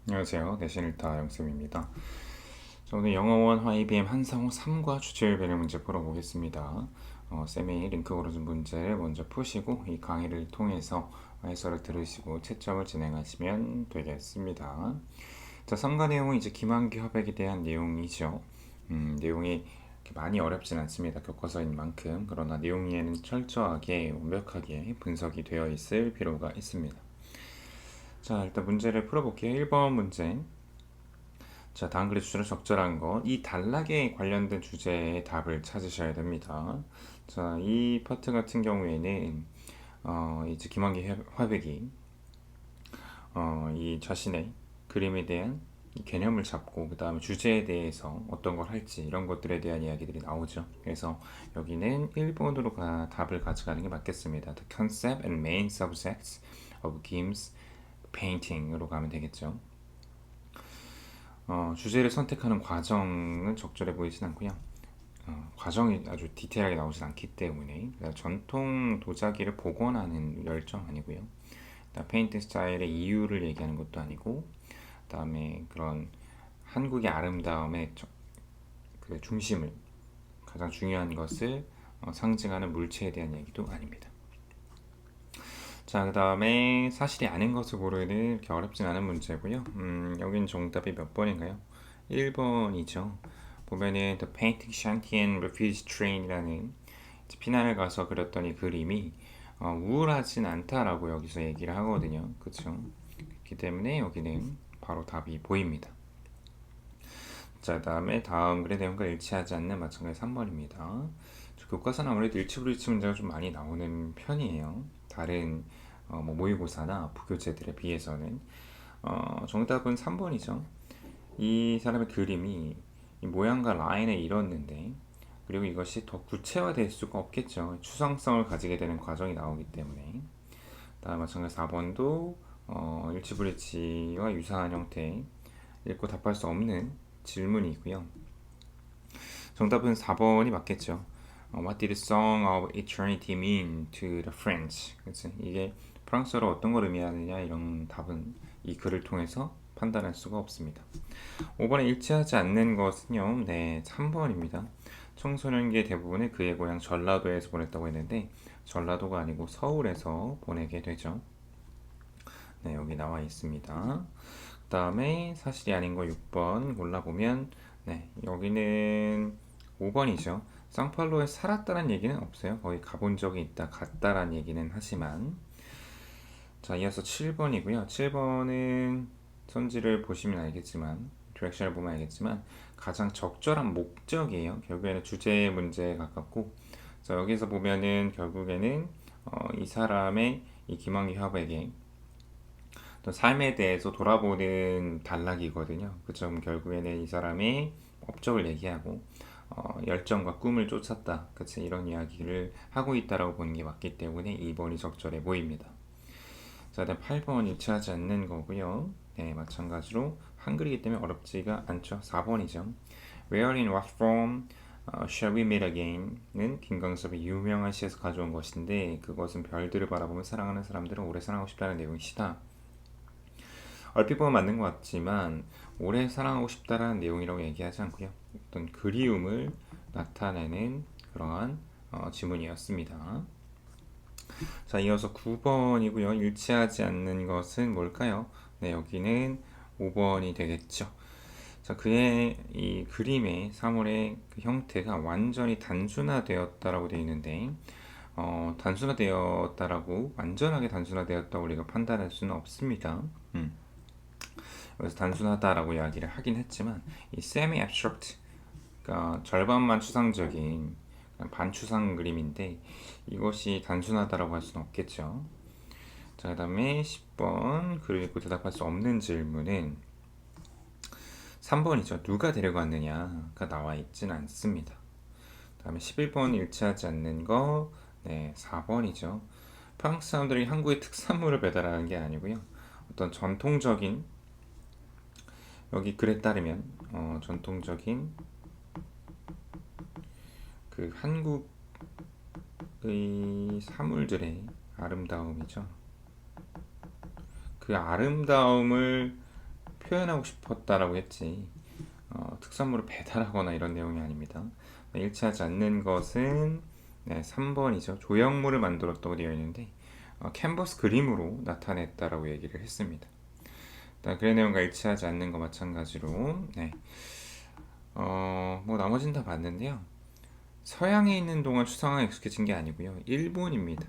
안녕하세요. 내신일타 영쌤입니다. 오늘 영어원 IBM 한상호 3과 주제별 배려 문제 풀어보겠습니다. 쌤이 링크 걸어준 문제를 먼저 푸시고 이 강의를 통해서 해설을 들으시고 채점을 진행하시면 되겠습니다. 자, 3과 내용은 이제 김한규 화백에 대한 내용이죠. 내용이 많이 어렵진 않습니다. 교과서인 만큼. 그러나 내용에는 철저하게 완벽하게 분석이 되어 있을 필요가 있습니다. 자, 일단 문제를 풀어볼게요. 1번 문제. 자, 다음 글의 주제로 적절한 것. 이 단락에 관련된 주제의 답을 찾으셔야 됩니다. 자, 이 파트 같은 경우에는 이제 김한기 화백이 이 자신의 그림에 대한 이 개념을 잡고 그 다음에 주제에 대해서 어떤 걸 할지 이런 것들에 대한 이야기들이 나오죠. 그래서 여기는 1번으로 답을 가져가는 게 맞겠습니다. The concept and main subjects of Kim's painting으로 가면 되겠죠. 주제를 선택하는 과정은 적절해 보이진 않고요. 과정이 아주 디테일하게 나오진 않기 때문에 전통 도자기를 복원하는 열정 아니고요. 페인팅 스타일의 이유를 얘기하는 것도 아니고 그다음에 그런 한국의 아름다움의 그 중심을 가장 중요한 것을 상징하는 물체에 대한 얘기도 아닙니다. 자, 그 다음에 사실이 아닌 것을 고르는 이렇게 어렵진 않은 문제고요. 여긴 정답이 몇 번인가요? 1번이죠. 보면은 The Painting Shantian Refugee Train이라는 피난을 가서 그렸던 이 그림이 우울하진 않다라고 여기서 얘기를 하거든요. 그렇죠? 그렇기 때문에 여기는 바로 답이 보입니다. 자, 다음에 다음 글의 내용과 일치하지 않는 마찬가지 3번입니다. 교과서는 아무래도 일치불일치 문제가 좀 많이 나오는 편이에요. 다른 뭐 모의고사나 부교재들에 비해서는 정답은 3번이죠. 이 사람의 그림이 이 모양과 라인에 이뤘는데 그리고 이것이 더 구체화될 수가 없겠죠. 추상성을 가지게 되는 과정이 나오기 때문에. 다음 마찬가지 4번도 일치불일치와 유사한 형태 읽고 답할 수 없는 질문이고요. 정답은 4번이 맞겠죠. What did the Song of Eternity mean to the French? 그치? 이게 프랑스어로 어떤 걸 의미하느냐 이런 답은 이 글을 통해서 판단할 수가 없습니다. 5번에 일치하지 않는 것은요. 네, 3번입니다. 청소년기의 대부분을 그의 고향 전라도에서 보냈다고 했는데 전라도가 아니고 서울에서 보내게 되죠. 네, 여기 나와 있습니다. 그 다음에 사실이 아닌 거 6번 골라보면 네, 여기는 5번이죠. 상팔로에 살았다는 얘기는 없어요. 거기 가본 적이 있다, 갔다라는 얘기는 하지만 자, 이어서 7번이고요. 7번은 선지를 보시면 알겠지만 디렉션을 보면 알겠지만 가장 적절한 목적이에요. 결국에는 주제 문제에 가깝고 자, 여기서 보면은 결국에는 이 사람의 이 김한기 화백의 또 삶에 대해서 돌아보는 단락이거든요. 그쵸? 결국에는 이 사람의 업적을 얘기하고 열정과 꿈을 쫓았다. 그치? 이런 이야기를 하고 있다라고 보는 게 맞기 때문에 2번이 적절해 보입니다. 자, 다음 8번 일치하지 않는 거고요. 네, 마찬가지로 한글이기 때문에 어렵지가 않죠. 4번이죠. Where in what form shall we meet again은 김광섭의 유명한 시에서 가져온 것인데 그것은 별들을 바라보며 사랑하는 사람들은 오래 사랑하고 싶다는 내용이시다. 얼핏 보면 맞는 것 같지만 오래 사랑하고 싶다라는 내용이라고 얘기하지 않고요. 어떤 그리움을 나타내는 그러한 지문이었습니다. 자, 이어서 9번이고요. 일치하지 않는 것은 뭘까요? 네, 여기는 5번이 되겠죠. 자, 그의 이 그림의 사물의 그 형태가 완전히 단순화되었다라고 되어 있는데 단순화되었다라고 완전하게 단순화되었다고 우리가 판단할 수는 없습니다. 그래서 단순하다라고 이야기를 하긴 했지만 이 semi abstract, 그러니까 절반만 추상적인 반추상 그림인데 이것이 단순하다라고 할 수는 없겠죠. 자, 그 다음에 10번 글을 읽고 대답할 수 없는 질문은 3번이죠. 누가 데려갔느냐가 나와 있진 않습니다. 그 다음에 11번 일치하지 않는 거 네, 4번이죠. 프랑스 사람들이 한국의 특산물을 배달하는 게 아니고요. 어떤 전통적인 여기 글에 따르면 전통적인 그 한국의 사물들의 아름다움이죠. 그 아름다움을 표현하고 싶었다라고 했지 특산물을 배달하거나 이런 내용이 아닙니다. 일치하지 않는 것은 3번이죠. 조형물을 만들었다고 되어 있는데 캔버스 그림으로 나타냈다라고 얘기를 했습니다. 글의 내용과 일치하지 않는 거 마찬가지로 뭐 나머지는 다 봤는데요. 서양에 있는 동안 추상화가 익숙해진 게 아니고요. 일본입니다.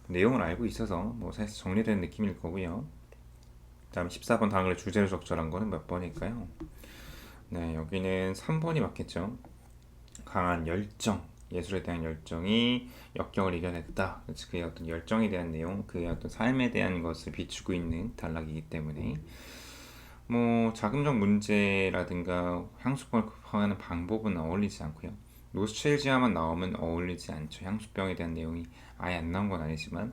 내용을 알고 있어서 뭐 사실 정리된 느낌일 거고요. 다음 14번 당을 주제로 적절한 거는 몇 번일까요? 여기는 3번이 맞겠죠. 강한 열정, 예술에 대한 열정이 역경을 이겨냈다. 그의 어떤 열정에 대한 내용, 그의 어떤 삶에 대한 것을 비추고 있는 단락이기 때문에 뭐 자금적 문제라든가 향수병을 급하는 방법은 어울리지 않고요. 노스트레일지아만 나오면 어울리지 않죠. 향수병에 대한 내용이 아예 안 나온 건 아니지만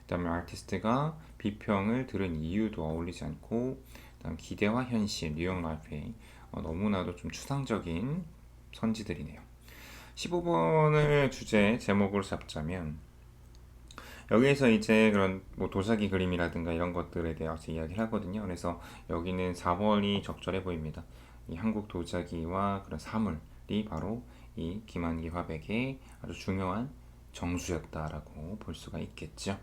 그다음에 아티스트가 비평을 들은 이유도 어울리지 않고 그다음 기대와 현실, 뉴욕 라이프에 너무나도 좀 추상적인 선지들이네요. 15번을 주제 제목으로 잡자면 여기에서 이제 그런 뭐 도자기 그림이라든가 이런 것들에 대해서 이야기를 하거든요. 그래서 여기는 4번이 적절해 보입니다. 이 한국 도자기와 그런 사물이 바로 이 김한기 화백의 아주 중요한 정수였다라고 볼 수가 있겠죠.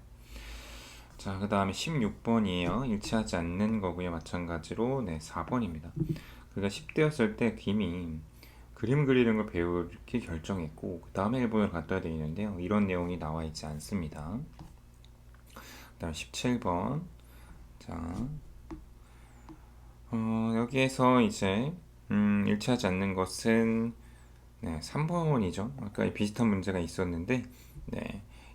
자, 그 다음에 16번이에요. 일치하지 않는 거고요. 마찬가지로 4번입니다. 그가 10대였을 때 김이 그림 그리는 걸 배우기 결정했고 그 다음에 일본을 갔다 되어 있는데요. 이런 내용이 나와 있지 않습니다. 그 다음 17번. 자, 여기에서 이제 일치하지 않는 것은 3번이죠. 아까 비슷한 문제가 있었는데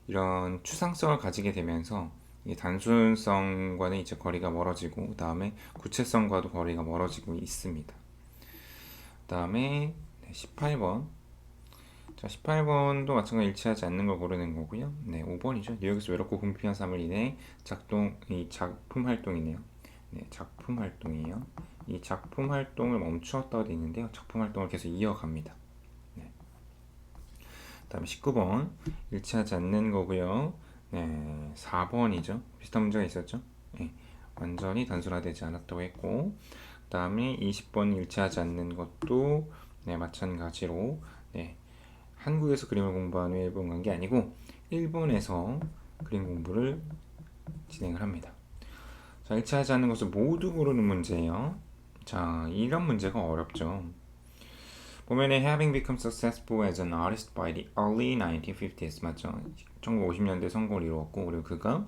이런 추상성을 가지게 되면서 이 단순성과는 이제 거리가 멀어지고 그 다음에 구체성과도 거리가 멀어지고 있습니다. 그 다음에 18번. 자, 18번도 마찬가지로 일치하지 않는 걸 고르는 거고요. 5번이죠. 뉴욕에서 외롭고 궁핍한 삶을 인해 이 작품 활동이네요. 작품 활동이에요. 이 작품 활동을 멈추었다고 되어 있는데요. 작품 활동을 계속 이어갑니다. 그 다음에 19번 일치하지 않는 거고요. 4번이죠. 비슷한 문제가 있었죠. 완전히 단순화되지 않았다고 했고 그 다음에 20번 일치하지 않는 것도 마찬가지로 한국에서 그림을 공부한 후에 일본 간 게 아니고 일본에서 그림 공부를 진행을 합니다. 자, 일치하지 않는 것을 모두 고르는 문제예요. 자, 이런 문제가 어렵죠. 보면은 having become successful as an artist by the early 1950s 맞죠? 1950년대 성공을 이루었고 그리고 그가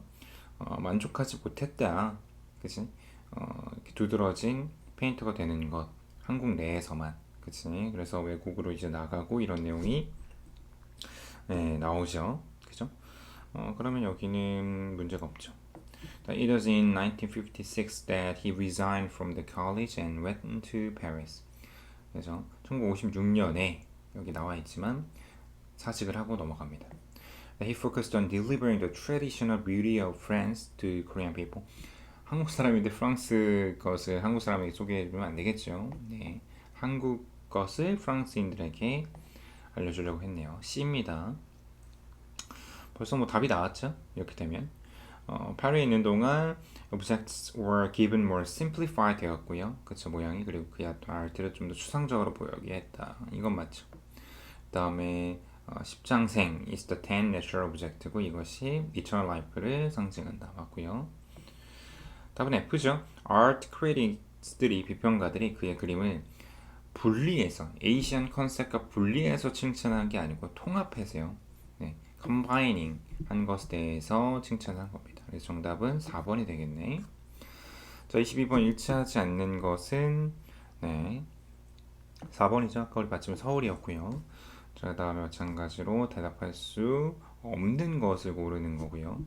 만족하지 못했다. 그치? 이렇게 두드러진 페인터가 되는 것 한국 내에서만 그치? 그래서 외국으로 이제 나가고 이런 내용이 나오죠. 그죠? 그러면 여기는 문제가 없죠. It was in 1956 that he resigned from the college and went to Paris. 그래서 1956년에 여기 나와 있지만 사직을 하고 넘어갑니다. He focused on delivering the traditional beauty of France to Korean people. 한국 사람인데 프랑스 것을 한국 사람에게 소개해주면 안 되겠죠. 한국 것을 프랑스인들에게 알려주려고 했네요. C입니다. 벌써 뭐 답이 나왔죠? 이렇게 되면 파리에 있는 동안 objects were given more simplified 되었고요. 그쵸 모양이 그리고 그의 아트를 좀 더 추상적으로 보이게 했다. 이건 맞죠. 그 다음에 십장생 is the 10 natural object고 이것이 eternal life를 상징한다. 맞고요. 답은 F죠. art critics들이 비평가들이 그의 그림을 분리해서 에이시안 컨셉과 분리해서 칭찬한 게 아니고 통합해서요. combining 한 것에 대해서 칭찬한 겁니다. 그래서 정답은 4번이 되겠네. 자, 22번 일치하지 않는 것은 4번이죠. 아까 우리 맞추면 서울이었고요. 자, 그 다음에 마찬가지로 대답할 수 없는 것을 고르는 거고요.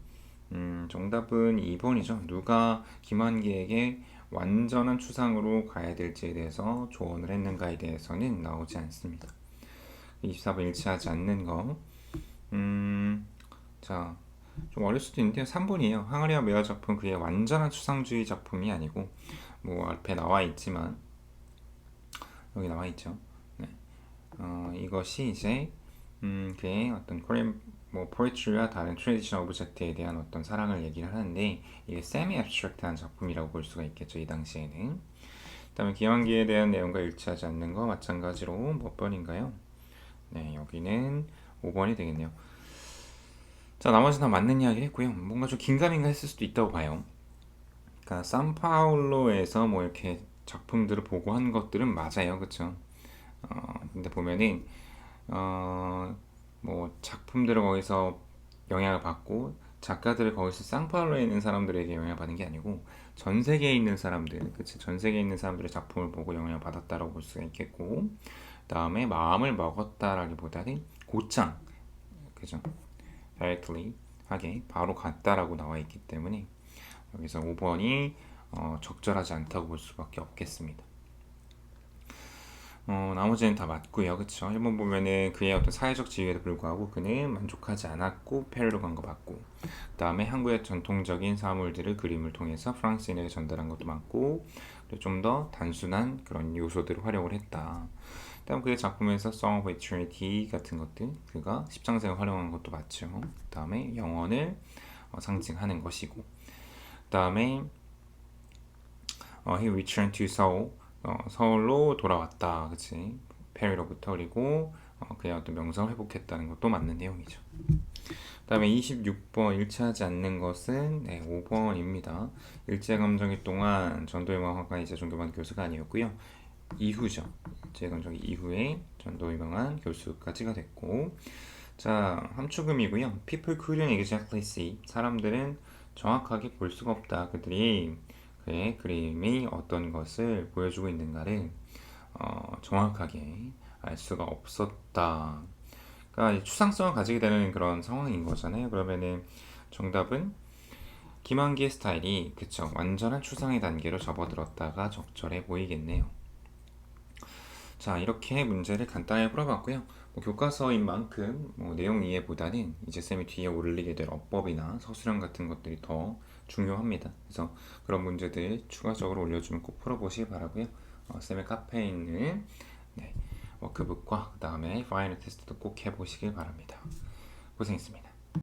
정답은 2번이죠. 누가 김한기에게 완전한 추상으로 가야 될지에 대해서 조언을 했는가에 대해서는 나오지 않습니다. 24번 일치하지 않는 거. 자, 좀 어릴 수도 있는데요. 3번이에요. 항아리와 매화 작품 그의 완전한 추상주의 작품이 아니고 뭐 앞에 나와 있지만 여기 나와 있죠. 이것이 이제 그의 어떤 코리안 뭐 poetry와 다른 트레디셔널 오브젝트에 대한 어떤 사랑을 얘기를 하는데 이게 세미 애브스트랙트한 작품이라고 볼 수가 있겠죠 이 당시에는. 그다음에 기왕기에 대한 내용과 일치하지 않는 거 마찬가지로 몇 번인가요? 네, 여기는 5번이 되겠네요. 자, 나머지 다 맞는 이야기를 했고요. 뭔가 좀 긴가민가 했을 수도 있다고 봐요. 그러니까 산파울로에서 뭐 이렇게 작품들을 보고 한 것들은 맞아요, 그쵸? 근데 보면은 뭐 작품들을 거기서 영향을 받고 작가들을 거기서 상파울로에 있는 사람들에게 영향을 받은 게 아니고 전 세계에 있는 사람들, 그치? 전 세계에 있는 사람들의 작품을 보고 영향을 받았다라고 볼 수가 있겠고, 그다음에 마음을 먹었다라기보다는 곧장, 그죠? directly 하게 바로 갔다라고 나와 있기 때문에 여기서 5번이 적절하지 않다고 볼 수밖에 없겠습니다. 나머지는 다 맞고요. 그쵸? 1번 보면은 그의 어떤 사회적 지위에도 불구하고 그는 만족하지 않았고 페루로 간 거 맞고, 그 다음에 한국의 전통적인 사물들을 그림을 통해서 프랑스인에게 전달한 것도 맞고, 좀 더 단순한 그런 요소들을 활용을 했다. 다음 그의 작품에서 Song of Eternity 같은 것들 그가 십장생을 활용한 것도 맞죠. 그 다음에 영혼을 상징하는 것이고, 그 다음에 he returned to Seoul, 서울로 돌아왔다, 그치? 페리로부터. 그리고 그의 어떤 명성을 회복했다는 것도 맞는 내용이죠. 그 다음에 26번 일치하지 않는 것은 5번입니다. 일제감정기 동안 전도유망 이제 종교반 교수가 아니었고요. 이후죠. 일제감정기 이후에 전도유망한 교수까지가 됐고, 자, 함축음이고요. People couldn't exactly see. 사람들은 정확하게 볼 수가 없다. 그들이 그의 그림이 어떤 것을 보여주고 있는가를 정확하게 알 수가 없었다. 그러니까 추상성을 가지게 되는 그런 상황인 거잖아요. 그러면은 정답은 김한기의 스타일이 그쵸 완전한 추상의 단계로 접어들었다가 적절해 보이겠네요. 자, 이렇게 문제를 간단하게 풀어봤고요. 뭐 교과서인 만큼 뭐 내용 이해보다는 이제 쌤이 뒤에 올리게 될 어법이나 서술형 같은 것들이 더 중요합니다. 그래서 그런 문제들 추가적으로 올려주면 꼭 풀어보시기 바라고요. 쌤의 카페에 있는 워크북과 그 다음에 파이널 테스트도 꼭 해보시길 바랍니다. 고생했습니다.